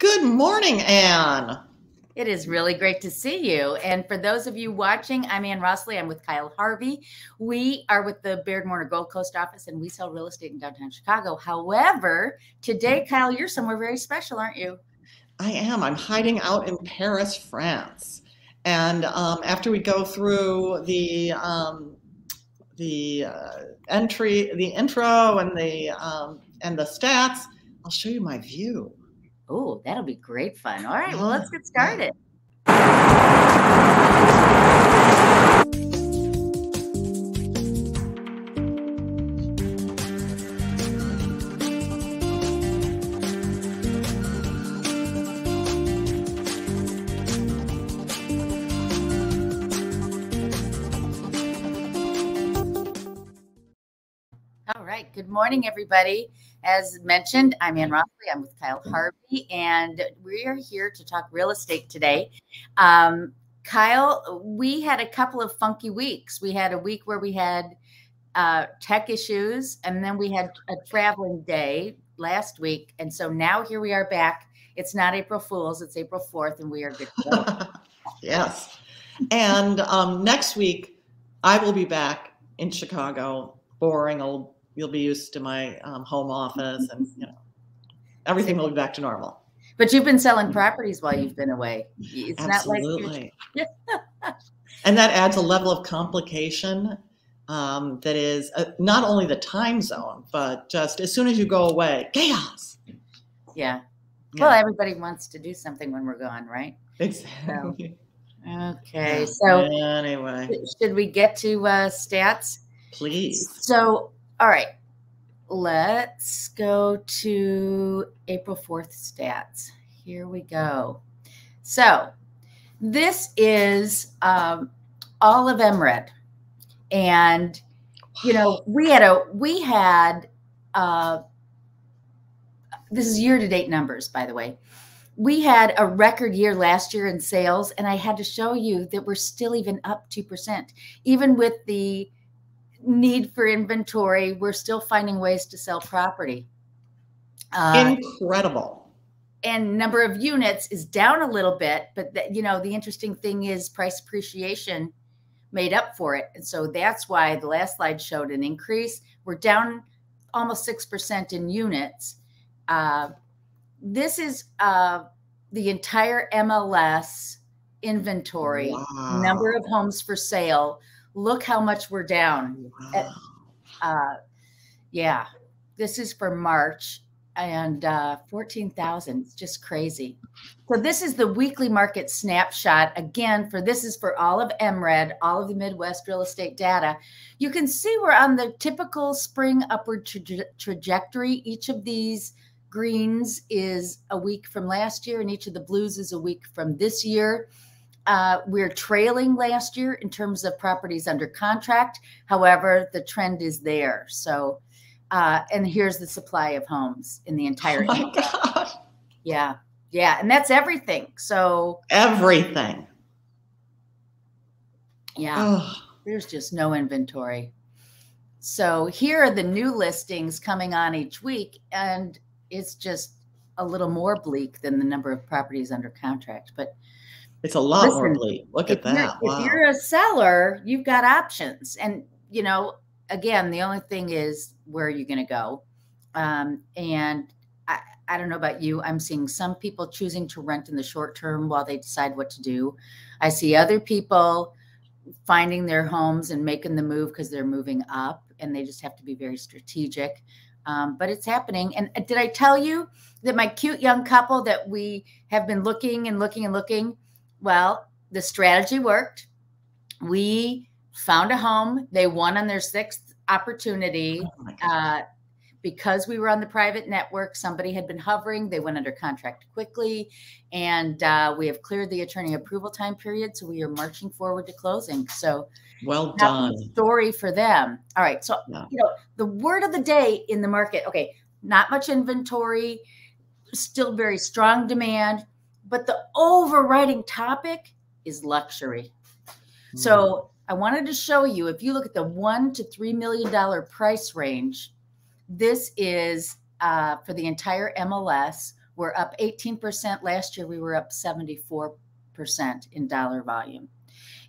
Good morning, Anne. It is really great to see you. And for those of you watching, I'm Ann Rossley. I'm with Kyle Harvey. We are with the Baird Morner Gold Coast office, and we sell real estate in downtown Chicago. However, today, Kyle, you're somewhere very special, aren't you? I am. I'm hiding out in Paris, France. And after we go through the intro, and the stats, I'll show you my view. Oh, that'll be great fun. All right, well, let's get started. All right. Good morning, everybody. As mentioned, I'm Ann Rossley. I'm with Kyle Harvey, and we are here to talk real estate today. Kyle, we had a couple of funky weeks. We had a week where we had tech issues, and then we had a traveling day last week. And so now here we are back. It's not April Fool's, it's April 4th, and we are good to go. Yes. And next week, I will be back in Chicago. Boring old. You'll be used to my home office, and everything will be back to normal. But you've been selling properties while you've been away. It's Absolutely. Not like and that adds a level of complication that is not only the time zone, but just as soon as you go away, chaos. Yeah. Well, everybody wants to do something when we're gone, right? Exactly. So, okay. So anyway, should we get to stats? Please. So, all right, let's go to April 4th stats. Here we go. So this is all of MRED. And, we had this is year-to-date numbers, by the way. We had a record year last year in sales, and I had to show you that we're still even up 2%. Even with the need for inventory, we're still finding ways to sell property. Incredible. And number of units is down a little bit, but the interesting thing is price appreciation made up for it. And so that's why the last slide showed an increase. We're down almost 6% in units. This is the entire MLS inventory, number of homes for sale. Look how much we're down. Wow. Yeah, this is for March, and 14,000. It's just crazy. So this is the weekly market snapshot. Again, this is for all of MRED, all of the Midwest real estate data. You can see we're on the typical spring upward trajectory. Each of these greens is a week from last year, and each of the blues is a week from this year. We're trailing last year in terms of properties under contract. However, the trend is there. So, and here's the supply of homes in the entire. Oh my God. Yeah. Yeah. And that's everything. So everything. Yeah. Ugh. There's just no inventory. So here are the new listings coming on each week, and it's just a little more bleak than the number of properties under contract, but it's a lot more bleak. Look at that. Wow. If you're a seller, you've got options. And, again, the only thing is, where are you going to go? And I don't know about you. I'm seeing some people choosing to rent in the short term while they decide what to do. I see other people finding their homes and making the move because they're moving up, and they just have to be very strategic. But it's happening. And did I tell you that my cute young couple that we have been looking and looking and looking? Well, the strategy worked. We found a home. They won on their 6th opportunity. Because we were on the private network, somebody had been hovering. They went under contract quickly, and we have cleared the attorney approval time period. So we are marching forward to closing. So well done. Story for them. All right. So, the word of the day in the market, okay, not much inventory, still very strong demand. But the overriding topic is luxury. So I wanted to show you, if you look at the $1 to $3 million price range, this is for the entire MLS. We're up 18%. Last year, we were up 74% in dollar volume.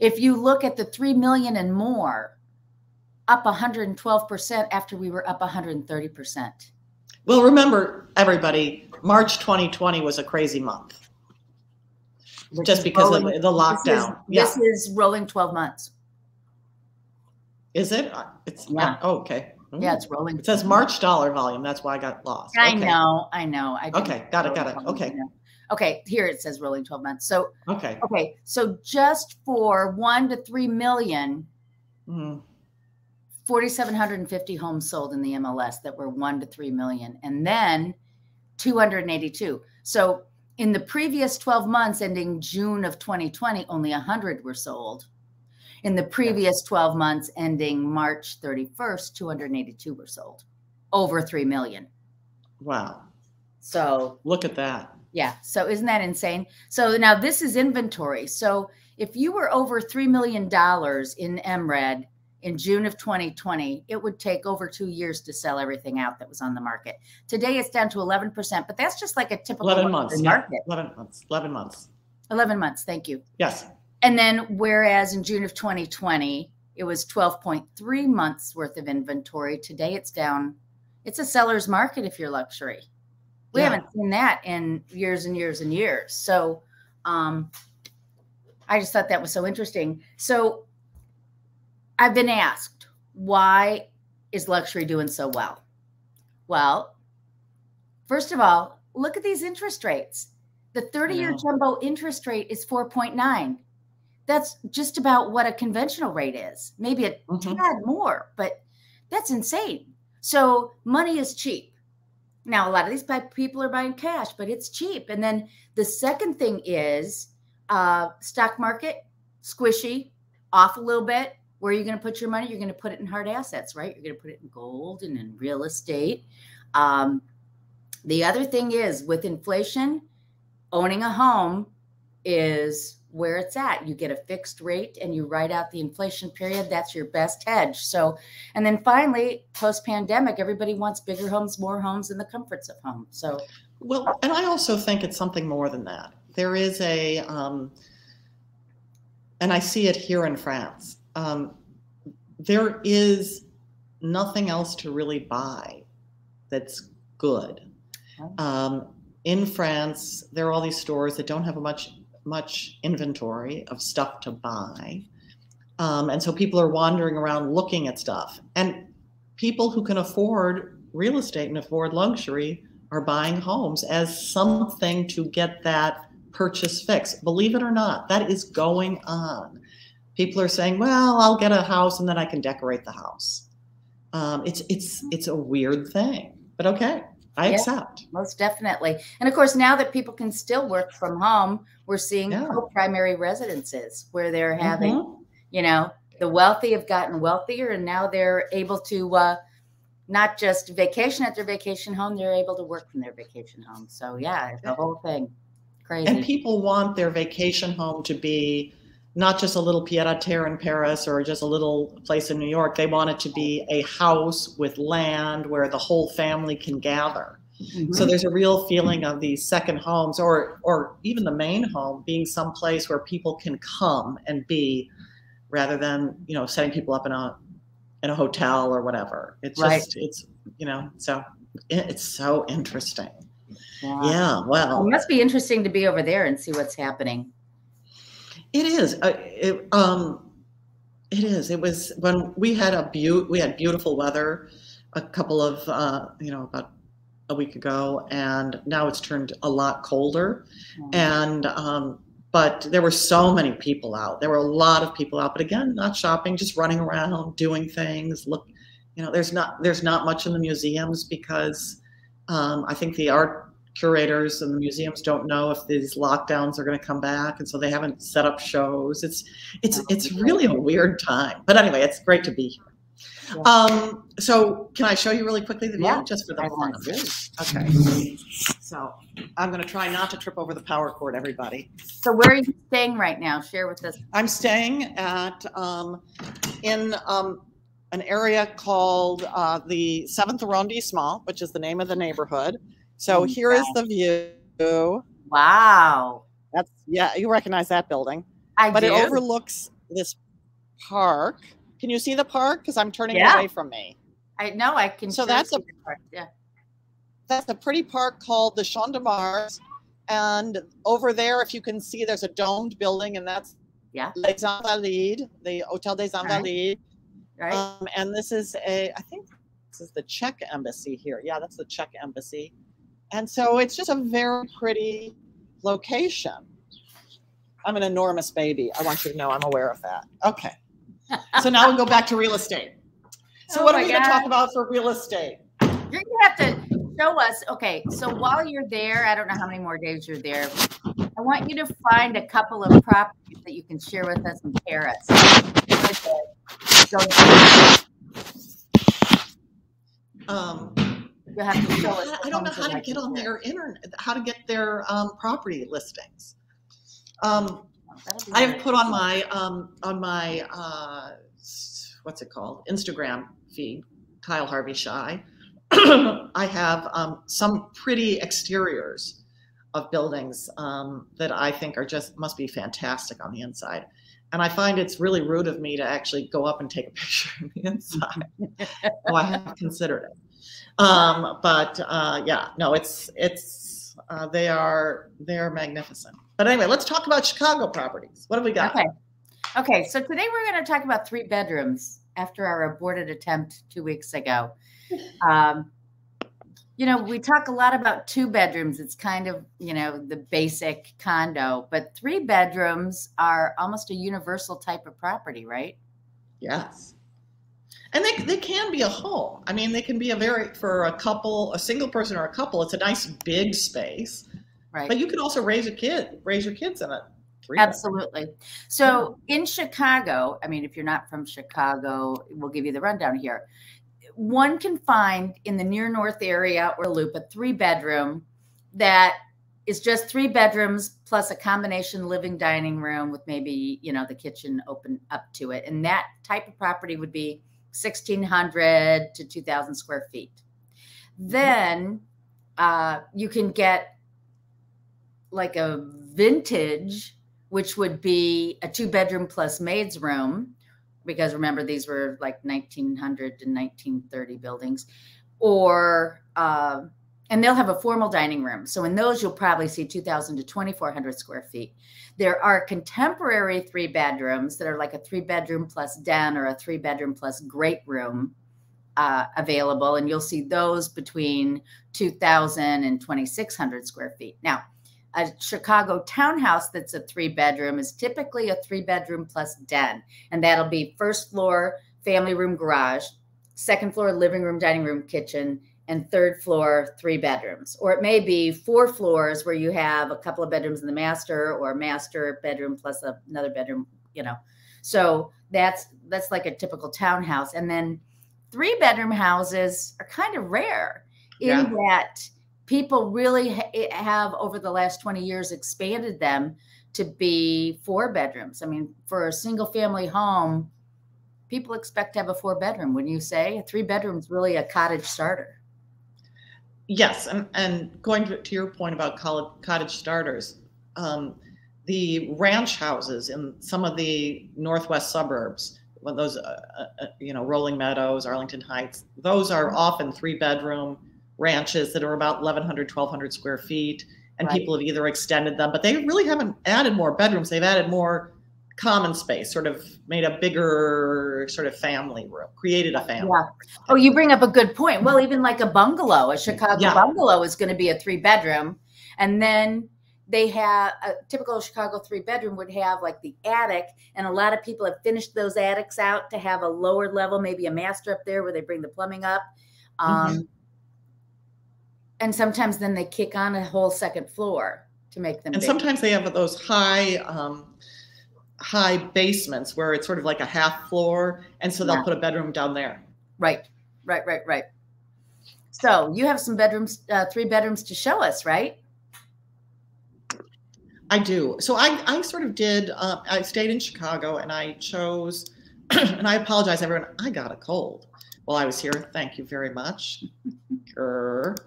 If you look at the 3 million and more, up 112% after we were up 130%. Well, remember, everybody, March 2020 was a crazy month. Just because of the lockdown. This is rolling 12 months. Is it? It's oh, okay. Yeah, it's rolling. It says March dollar volume. That's why I got lost. I know. Okay, got it. Okay. Okay, here it says rolling 12 months. So okay. So just for 1 to 3 million, 4,750 homes sold in the MLS that were 1 to 3 million, and then 282. So in the previous 12 months ending June of 2020, only 100 were sold. In the previous 12 months ending March 31st, 282 were sold. Over 3 million. Wow. So look at that. Yeah. So isn't that insane? So now this is inventory. So if you were over $3 million in MRED in June of 2020, it would take over 2 years to sell everything out that was on the market. Today it's down to 11%, but that's just like a typical 11 months. market. 11 months. 11 months. 11 months. Thank you. Yes. And then whereas in June of 2020, it was 12.3 months worth of inventory. Today it's down. It's a seller's market if you're luxury. We haven't seen that in years and years and years. So I just thought that was so interesting. So I've been asked, why is luxury doing so well? Well, first of all, look at these interest rates. The 30-year jumbo interest rate is 4.9. That's just about what a conventional rate is, maybe a tad more, but that's insane. So money is cheap. Now, a lot of these people are buying cash, but it's cheap. And then the second thing is stock market, squishy, off a little bit. Where are you going to put your money? You're going to put it in hard assets, right? You're going to put it in gold and in real estate. The other thing is with inflation, owning a home is where it's at. You get a fixed rate and you ride out the inflation period. That's your best hedge. So, and then finally, post-pandemic, everybody wants bigger homes, more homes, and the comforts of home. So, well, and I also think it's something more than that. There is a, and I see it here in France. There is nothing else to really buy that's good. In France, there are all these stores that don't have much inventory of stuff to buy. And so people are wandering around looking at stuff. And people who can afford real estate and afford luxury are buying homes as something to get that purchase fixed. Believe it or not, that is going on. People are saying, well, I'll get a house and then I can decorate the house. It's a weird thing, but okay. I accept. Most definitely. And of course, now that people can still work from home, we're seeing primary residences where they're having, you know, the wealthy have gotten wealthier and now they're able to not just vacation at their vacation home, they're able to work from their vacation home. So yeah, the whole thing. Crazy. And people want their vacation home to be not just a little pied-à-terre in Paris or just a little place in New York. They want it to be a house with land where the whole family can gather. So there's a real feeling of these second homes or even the main home being some place where people can come and be rather than, you know, setting people up in a hotel or whatever. It's just, it's, you know, so it's so interesting. Yeah, well. It must be interesting to be over there and see what's happening. It is. It is. It was when we had beautiful weather a couple of about a week ago, and now it's turned a lot colder. And but there were so many people out. There were a lot of people out, but again, not shopping, just running around, doing things. Look, you know, there's not much in the museums because I think the art curators and the museums don't know if these lockdowns are going to come back, and so they haven't set up shows. It's really a weird time, but anyway, it's great to be here. So can I show you really quickly the view just for the fun of it? Okay. So I'm going to try not to trip over the power cord, everybody. So where are you staying right now? Share with us. I'm staying at in an area called the 7th Arrondissement, which is the name of the neighborhood. So here is the view. Wow. That's, yeah, you recognize that building. But it overlooks this park. Can you see the park? Because I'm turning it away from me. I know I can. So that's the park. Yeah. That's a pretty park called the Champ de Mars. And over there, if you can see, there's a domed building, and that's Les Invalides, the Hotel des Invalides. Right. And this is I think this is the Czech embassy here. Yeah, that's the Czech embassy. And so it's just a very pretty location. I'm an enormous baby. I want you to know I'm aware of that. Okay. So now we go back to real estate. So what are we going to talk about for real estate? You're going to have to show us. Okay. So while you're there, I don't know how many more days you're there. I want you to find a couple of properties that you can share with us and pair us. You'll have to show us. I don't know how to get on their internet, how to get their property listings. I have put on my what's it called, Instagram feed, Kyle Harvey Shy. I have some pretty exteriors of buildings that I think are just must be fantastic on the inside. And I find it's really rude of me to actually go up and take a picture of the inside. Oh, I have considered it. Yeah, no, they're magnificent. But anyway, let's talk about Chicago properties. What have we got? Okay. So today we're going to talk about 3 bedrooms after our aborted attempt 2 weeks ago. You know, we talk a lot about 2 bedrooms. It's kind of, you know, the basic condo, but 3 bedrooms are almost a universal type of property, right? Yes. And they can be a home. I mean, they can be for a couple, a single person or a couple, it's a nice big space. Right. But you can also raise your kids in it. Absolutely. So in Chicago, I mean, if you're not from Chicago, we'll give you the rundown here. One can find in the near north area or loop a 3 bedroom that is just 3 bedrooms plus a combination living dining room with maybe, you know, the kitchen open up to it. And that type of property would be 1,600 to 2,000 square feet. Then you can get like a vintage, which would be a 2 bedroom plus maid's room, because remember, these were like 1900 to 1930 buildings, and they'll have a formal dining room. So in those, you'll probably see 2,000 to 2,400 square feet. There are contemporary 3 bedrooms that are like a 3 bedroom plus den or a 3 bedroom plus great room available. And you'll see those between 2,000 and 2,600 square feet. Now, a Chicago townhouse that's a 3 bedroom is typically a 3 bedroom plus den. And that'll be 1st floor, family room, garage, 2nd floor, living room, dining room, kitchen, and 3rd floor, 3 bedrooms. Or it may be 4 floors where you have a couple of bedrooms in the master, or master bedroom plus another bedroom, you know. So that's like a typical townhouse. And then 3 bedroom houses are kind of rare in that people really have over the last 20 years expanded them to be 4 bedrooms. I mean, for a single family home, people expect to have a 4 bedroom. Wouldn't you say? A 3 bedroom is really a cottage starter. Yes, and going to your point about cottage starters, the ranch houses in some of the northwest suburbs, those Rolling Meadows, Arlington Heights, those are often 3 bedroom ranches that are about 1,100, 1,200 square feet, and people have either extended them, but they really haven't added more bedrooms. They've added more common space, sort of made a bigger sort of family room, created a family. Yeah. Oh, you bring up a good point. Well, even like a bungalow, a Chicago bungalow is going to be a 3 bedroom. And then they have a typical Chicago 3 bedroom would have like the attic. And a lot of people have finished those attics out to have a lower level, maybe a master up there where they bring the plumbing up. And sometimes then they kick on a whole 2nd floor to make them big. Sometimes they have those high basements where it's sort of like a half floor. And so they'll put a bedroom down there. Right. So you have some bedrooms, 3 bedrooms to show us, right? I do. So I sort of did, I stayed in Chicago and I chose, and I apologize everyone, I got a cold. while I was here. Thank you very much. But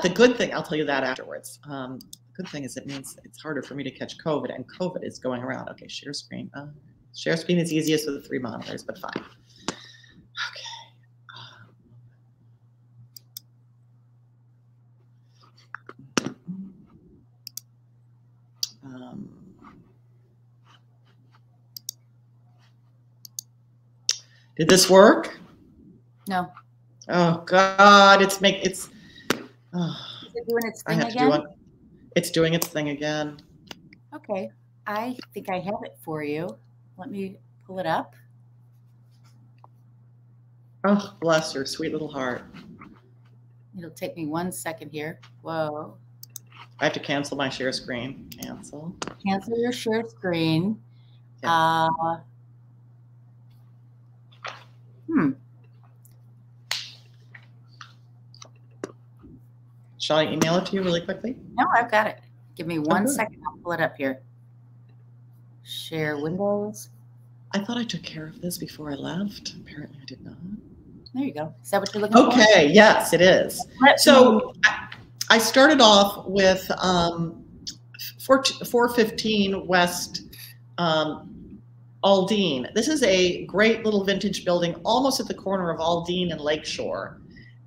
the good thing, I'll tell you that afterwards. The good thing is it means it's harder for me to catch COVID, and COVID is going around. Okay, share screen. Share screen is easiest with the 3 monitors, but fine. Okay. Did this work? No. Oh God, Is it doing its thing again? It's doing its thing again. Okay. I think I have it for you. Let me pull it up. Oh, bless her sweet little heart. It'll take me 1 second here. Whoa. I have to cancel my share screen. Cancel. Cancel your share screen. Yeah. Shall I email it to you really quickly? No, I've got it. Give me 1 second. I'll pull it up here. Share windows. I thought I took care of this before I left. Apparently I did not. There you go. Is that what you're looking for? Okay, yes, it is. So I started off with 415 West Aldine. This is a great little vintage building almost at the corner of Aldine and Lakeshore.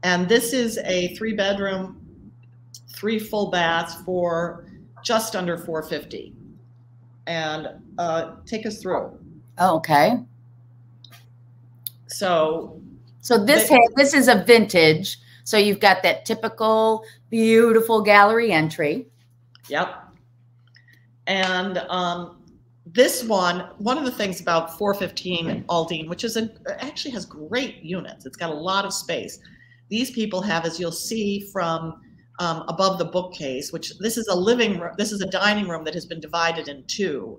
And this is a 3-bedroom, 3 full baths for just under $450. And take us through. Oh, okay. So this is a vintage. So you've got that typical beautiful gallery entry. Yep. And this one of the things about 415 Aldine, which is actually has great units. It's got a lot of space. These people have, as you'll see from above the bookcase, which this is a living room. This is a dining room that has been divided in two.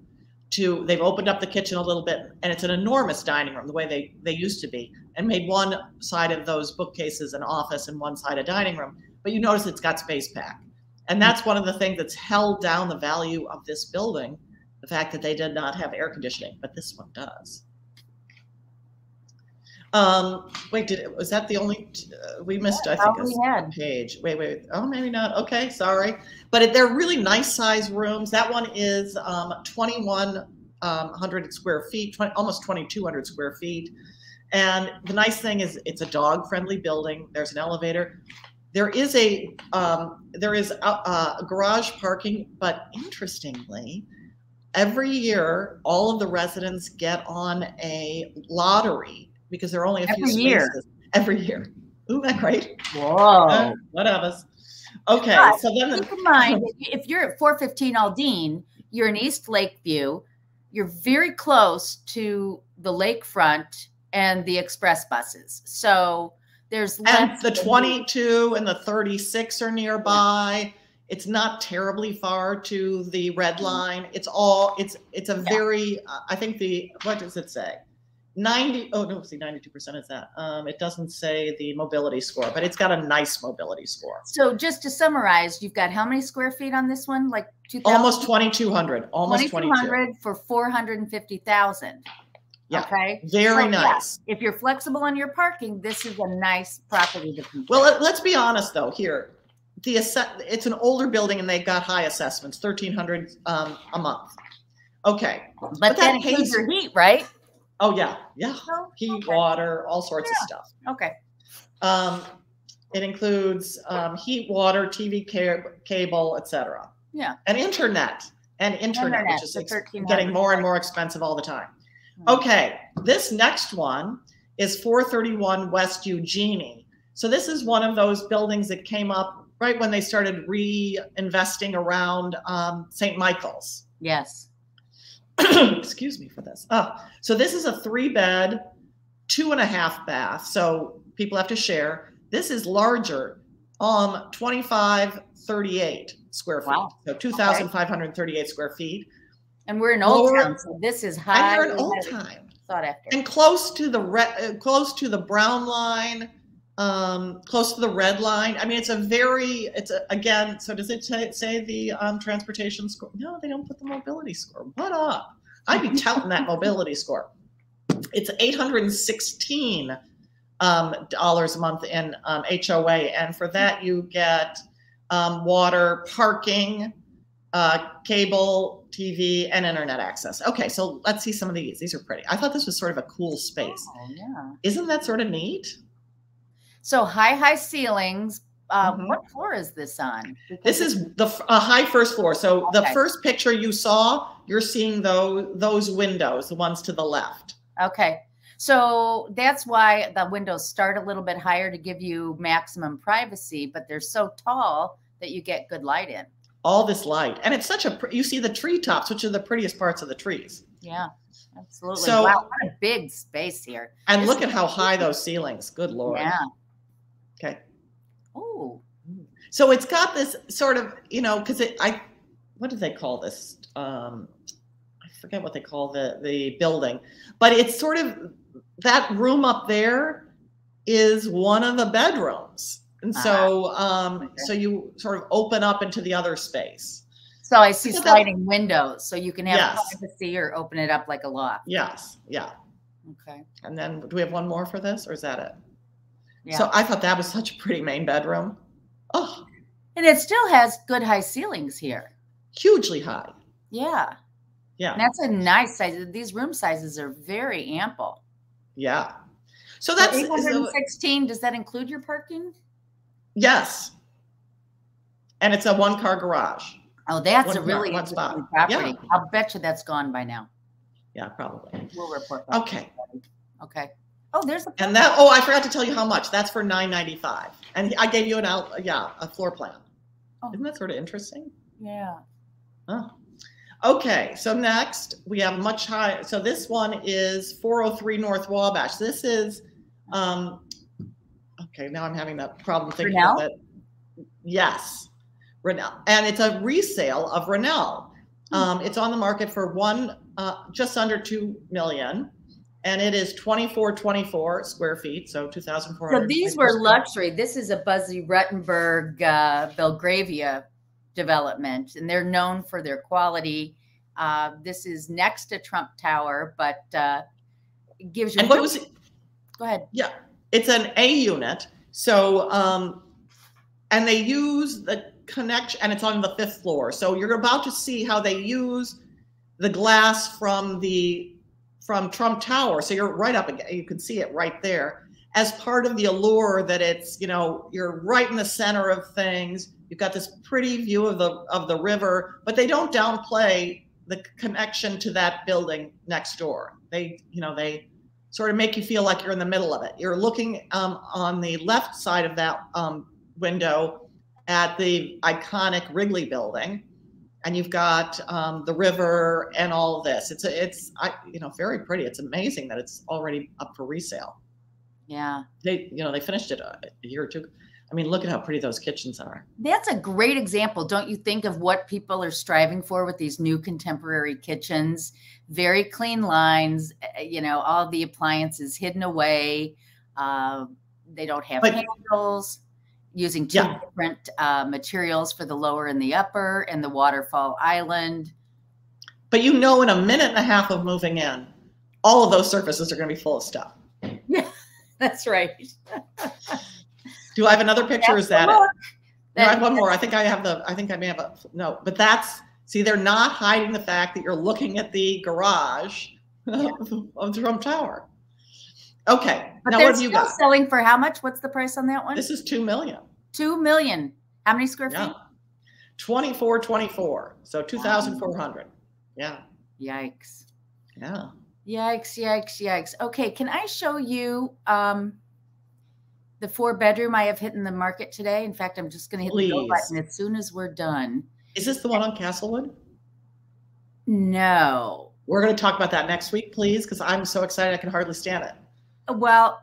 They've opened up the kitchen a little bit, and it's an enormous dining room the way they used to be, and made one side of those bookcases an office and one side a dining room. But you notice it's got space back. And that's one of the things that's held down the value of this building, the fact that they did not have air conditioning, but this one does. Wait, was that the only, we missed, I think, a page. Wait. Oh, maybe not. Okay, sorry. But they're really nice size rooms. That one is 2,100 square feet, almost 2,200 square feet. And the nice thing is it's a dog-friendly building. There's an elevator. There is a garage parking, but interestingly, every year, all of the residents get on a lottery because there are only a few spaces every year. Isn't that great? Whoa. Whatever. Okay. But so then keep in mind, if you're at 415 Aldine, you're in East Lakeview. You're very close to the lakefront and the express buses. So there's the 22 and the 36 are nearby. Yeah. It's not terribly far to the red line. It's a very, I think what does it say? 92% is that. It doesn't say the mobility score, but it's got a nice mobility score. So just to summarize, you've got how many square feet on this one? Like 2,000? Almost 2,200. Almost 2,200 for 450,000. Yeah. Okay. Very nice. Yeah, if you're flexible on your parking, this is a nice property to control. Well, let's be honest though. Here, it's an older building and they've got high assessments, $1,300 a month. Okay. But that includes your heat, right? Oh yeah. Heat, water, all sorts of stuff. Okay. It includes heat, water, TV cable, etc. Yeah. And internet, which is getting more and more expensive all the time. Okay, this next one is 431 West Eugenie. So this is one of those buildings that came up right when they started reinvesting around St. Michael's. Yes. Excuse me for this. So this is a 3-bed, 2.5 bath. So people have to share. This is larger, 2,538 square feet. Wow. So 2,538 square feet. And we're in Old Town, so this is high. And we're in Old Town. Sought after. And close to the brown line, close to the red line. I mean, again, so does it say the transportation score? No, they don't put the mobility score. What up? I'd be touting that mobility score. it's $816 dollars a month in HOA, and for that you get water, parking, cable, TV, and internet access. Okay, so let's see some of these. These are pretty. I thought this was sort of a cool space. Oh, yeah. Isn't that sort of neat? So high ceilings. What floor is this on? Because this is the high first floor. So okay. The first picture you saw, you're seeing those windows, the ones to the left. Okay. So that's why the windows start a little bit higher to give you maximum privacy, but they're so tall that you get good light in. All this light. And it's such you see the treetops, which are the prettiest parts of the trees. Yeah, absolutely. So, wow, what a big space here. And look at how high those ceilings. Good Lord. Yeah. Okay. Oh. So it's got this sort of, because what do they call this? I forget what they call the building, but it's sort of, that room up there is one of the bedrooms. And so, so you sort of open up into the other space. So I see sliding windows, so you can have Yes. privacy or open it up like a loft. Yes. Yeah. Okay. And then do we have one more for this, or is that it? Yeah. So I thought that was such a pretty main bedroom. Oh, And it still has good high ceilings here. hugely high. Yeah. Yeah. And that's a nice size. These room sizes are very ample. Yeah. So that's 816. Does that include your parking? Yes. And it's a one-car garage. Oh, that's One a really one spot. interesting property. Yeah. I'll bet you that's gone by now. Yeah, probably. We'll report back. Okay. Okay. Oh, there's a And that, oh, I forgot to tell you how much. That's for $995. And I gave you a floor plan. Oh. Isn't that sort of interesting? yeah. Oh. Okay, so next we have much higher. So this one is 403 North Wabash. This is, okay, now I'm having that problem thinking Rennell? of it. Yes, Rennell. And it's a resale of Rennell. It's on the market for just under 2 million. And it is 2424 square feet, so 2,400. So these were luxury. This is a Buzzy Ruttenberg Belgravia development, and they're known for their quality. This is next to Trump Tower, but it gives you. And what was it? Go ahead. Yeah, it's an A unit. So, and they use the connection, and it's on the 5th floor. So you're about to see how they use the glass from Trump Tower. So you're right up again. You can see it right there as part of the allure that it's, you're right in the center of things. You've got this pretty view of the river, but they don't downplay the connection to that building next door. They sort of make you feel like you're in the middle of it. You're looking on the left side of that window at the iconic Wrigley building. And you've got the river and all of this. It's very pretty. It's amazing that it's already up for resale. Yeah. They finished it a year or two. I mean, look at how pretty those kitchens are. That's a great example, don't you think, of what people are striving for with these new contemporary kitchens? Very clean lines, all the appliances hidden away. They don't have handles. Using two different materials for the lower and the upper, and the waterfall island. But in a minute and a half of moving in, all of those surfaces are going to be full of stuff. Yeah, that's right. Do I have another picture? Is that it? No, I have one more. I think I may have no, but they're not hiding the fact that you're looking at the garage of Trump Tower. Okay. But now they're what have you still got? selling for how much? What's the price on that one? This is 2 million. 2 million. How many square feet? 2424. So 2,400. Yeah. Yikes. Yeah. Yikes. Okay. Can I show you the 4-bedroom I have hit in the market today? In fact, I'm just going to hit the go button as soon as we're done. Is this the one on Castlewood? No. We're going to talk about that next week, please, because I'm so excited I can hardly stand it. Well,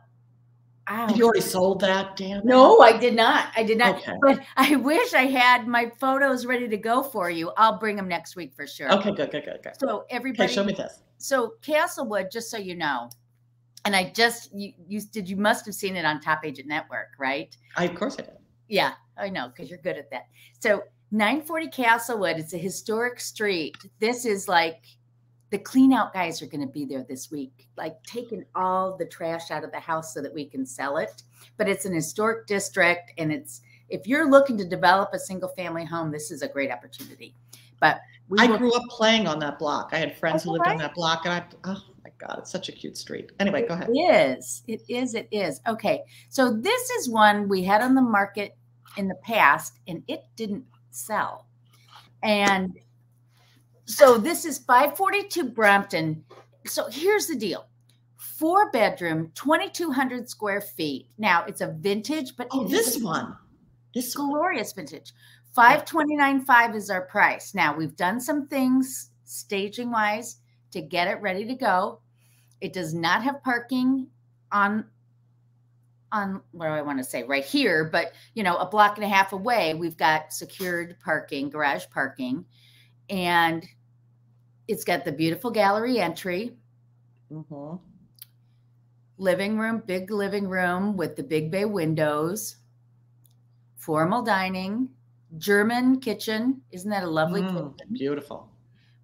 you already sold that, Dan? No, I did not. Okay. But I wish I had my photos ready to go for you. I'll bring them next week for sure. Okay, good. So everybody, okay, show me this. So Castlewood, just so you know, and you must have seen it on Top Agent Network, right? Of course I did. Yeah, I know, because you're good at that. So 940 Castlewood, it's a historic street. This is like the clean out guys are going to be there this week, like taking all the trash out of the house so that we can sell it. But it's an historic district, and if you're looking to develop a single family home, this is a great opportunity. But I grew up playing on that block. I had friends who lived on that block, and oh my God, it's such a cute street. Anyway, go ahead. It is. Okay. So this is one we had on the market in the past, and it didn't sell. And so this is 542 Brampton. So here's the deal. 4-bedroom, 2,200 square feet. Now it's a vintage, but this glorious vintage. $529,500 is our price. Now we've done some things staging wise to get it ready to go. It does not have parking on what do I want to say, right here, but a block and a half away, we've got secured parking, garage parking, and it's got the beautiful gallery entry. Mm-hmm. Living room, big living room with the big bay windows, formal dining, German kitchen. Isn't that a lovely kitchen? Beautiful.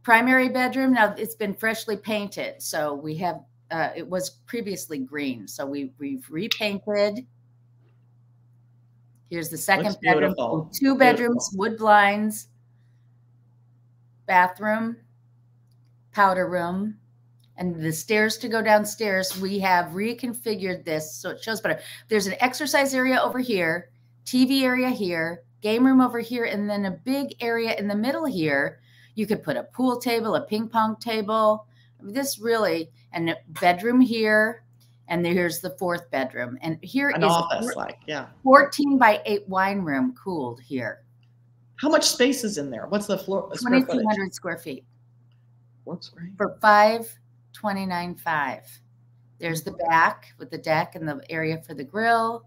Primary bedroom. Now it's been freshly painted. So we have, it was previously green. So we've repainted. Here's the second bedroom. 2 bedrooms, wood blinds, bathroom, powder room. And the stairs to go downstairs, we have reconfigured this so it shows better. There's an exercise area over here, TV area here, game room over here, and then a big area in the middle here. You could put a pool table, a ping pong table. This really, and a bedroom here, and here's the 4th bedroom. And here an is office, 14 by 8 wine room, cooled here. How much space is in there? What's the floor? 2,200 square feet. Works great. For $529,500. There's the back with the deck and the area for the grill,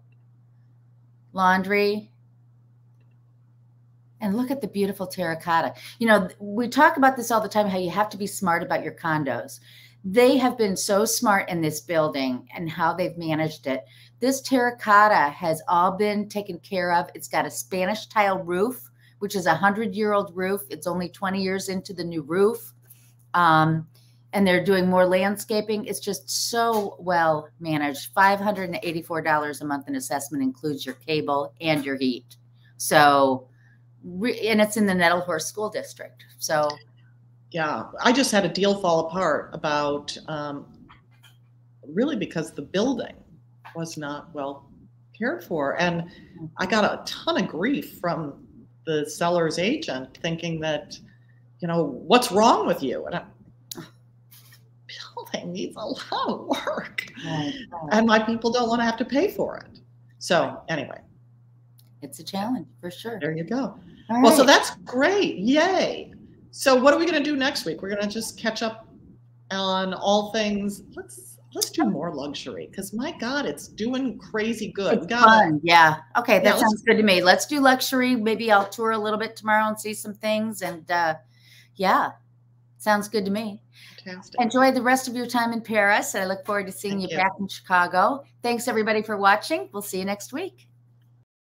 laundry. And look at the beautiful terracotta. We talk about this all the time, how you have to be smart about your condos. They have been so smart in this building and how they've managed it. This terracotta has all been taken care of. It's got a Spanish tile roof, which is a 100-year-old roof. It's only 20 years into the new roof. And they're doing more landscaping. It's just so well managed. $584 a month in assessment includes your cable and your heat. So, and it's in the Nettlehorse School District. So, yeah, I just had a deal fall apart about really because the building was not well cared for. And I got a ton of grief from the seller's agent thinking that, what's wrong with you? And building needs a lot of work. And my people don't want to have to pay for it. So anyway. It's a challenge for sure. There you go. All well, right. so that's great. Yay. So what are we going to do next week? We're going to just catch up on all things. Let's do more luxury because my God, it's doing crazy good. It's fun. Yeah. Okay. That sounds good to me. Let's do luxury. Maybe I'll tour a little bit tomorrow and see some things. And yeah, sounds good to me. Fantastic. Enjoy the rest of your time in Paris. I look forward to seeing you back in Chicago. Thanks everybody for watching. We'll see you next week.